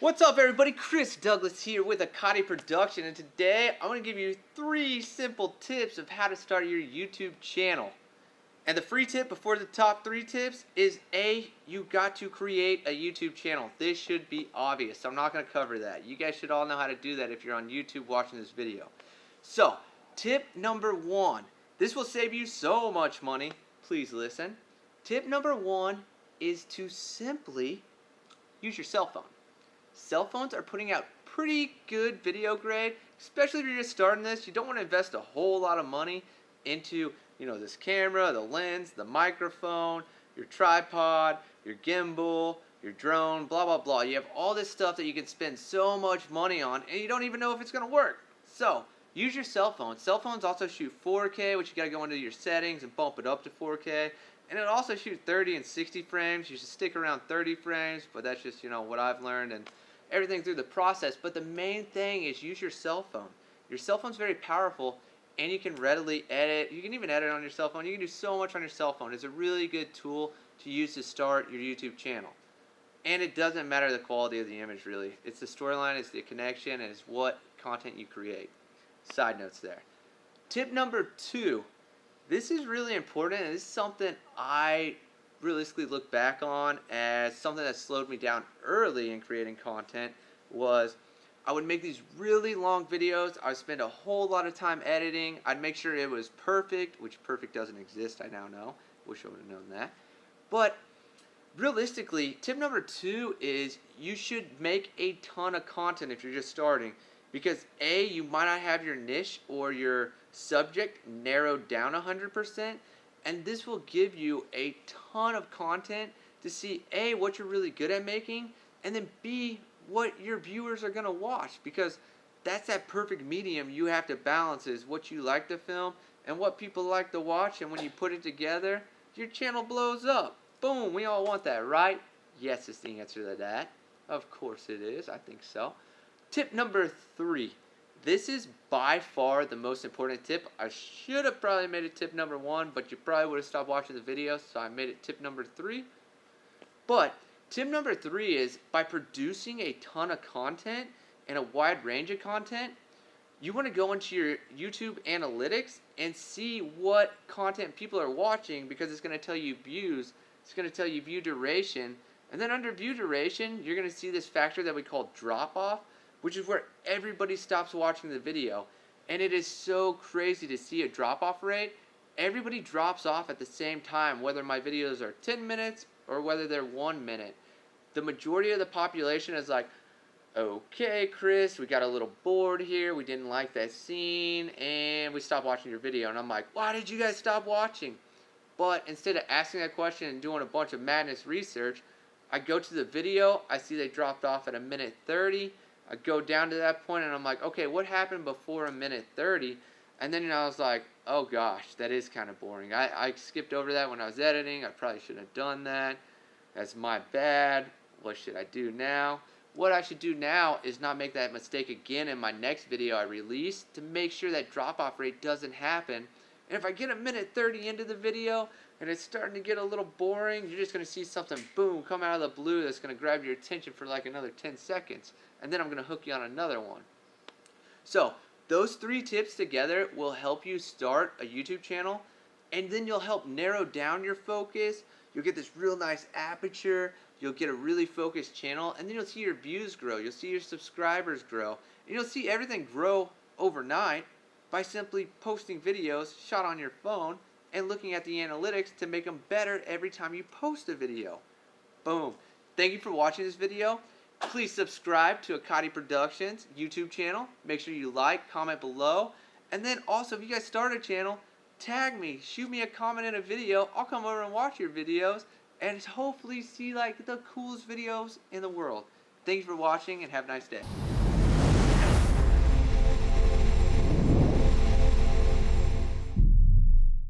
What's up, everybody? Chris Douglas here with Acaudi Production, and today I'm going to give you 3 simple tips of how to start your YouTube channel. And the free tip before the top 3 tips is A, you got to create a YouTube channel. This should be obvious, so I'm not going to cover that. You guys should all know how to do that if you're on YouTube watching this video. So, tip number 1. This will save you so much money. Please listen. Tip number 1 is to simply use your cell phone. Cell phones are putting out pretty good video grade, especially if you're just starting this. You don't want to invest a whole lot of money into, this camera, the lens, the microphone, your tripod, your gimbal, your drone, blah, blah, blah. You have all this stuff that you can spend so much money on, and you don't even know if it's going to work. So, use your cell phone. Cell phones also shoot 4K, which you got to go into your settings and bump it up to 4K. And it also shoots 30 and 60 frames. You should stick around 30 frames, but that's just, what I've learned and everything through the process. But the main thing is use your cell phone. Your cell phone's very powerful, and you can readily edit. You can even edit on your cell phone. You can do so much on your cell phone. It's a really good tool to use to start your YouTube channel. And it doesn't matter the quality of the image, really. It's the storyline, it's the connection, and it's what content you create. Side notes there. Tip number 2. This is really important, and this is something I realistically look back on as something that slowed me down early in creating content. Was I would make these really long videos. I would spend a whole lot of time editing. I'd make sure it was perfect, which perfect doesn't exist, I now know. Wish I would have known that. But realistically, tip number 2 is you should make a ton of content if you're just starting, because A, you might not have your niche or your subject narrowed down 100%, and this will give you a ton of content to see A, what you're really good at making, and then B, what your viewers are going to watch, because that's that perfect medium you have to balance, is what you like to film and what people like to watch, and when you put it together, your channel blows up. Boom, we all want that, right? Yes is the answer to that. Of course it is, I think so. Tip number 3. This is by far the most important tip. I should have probably made it tip number 1, but you probably would have stopped watching the video, so I made it tip number 3. But tip number 3 is, by producing a ton of content and a wide range of content, you want to go into your YouTube analytics and see what content people are watching, because it's going to tell you views, it's going to tell you view duration, and then under view duration, you're going to see this factor that we call drop-off, which is where everybody stops watching the video. And it is so crazy to see a drop-off rate. Everybody drops off at the same time, whether my videos are 10 minutes or whether they're 1 minute. The majority of the population is like, okay, Chris, we got a little bored here, we didn't like that scene, and we stopped watching your video. And I'm like, why did you guys stop watching? But instead of asking that question and doing a bunch of madness research, I go to the video, I see they dropped off at 1:30. I go down to that point and I'm like, okay, what happened before 1:30? And then I was like, oh gosh, that is kind of boring. I skipped over that when I was editing. I probably shouldn't have done that. That's my bad. What should I do now? What I should do now is not make that mistake again in my next video I release, to make sure that drop-off rate doesn't happen. And if I get 1:30 into the video and it's starting to get a little boring, you're just going to see something, boom, come out of the blue that's going to grab your attention for like another 10 seconds. And then I'm going to hook you on another one. So, those 3 tips together will help you start a YouTube channel, and then you'll help narrow down your focus. You'll get this real nice aperture. You'll get a really focused channel, and then you'll see your views grow. You'll see your subscribers grow. And you'll see everything grow overnight by simply posting videos shot on your phone and looking at the analytics to make them better every time you post a video. Boom. Thank you for watching this video. Please subscribe to Acaudi Production's YouTube channel. Make sure you like, comment below. And then also, if you guys start a channel, tag me. Shoot me a comment in a video. I'll come over and watch your videos and hopefully see like the coolest videos in the world. Thank you for watching, and have a nice day.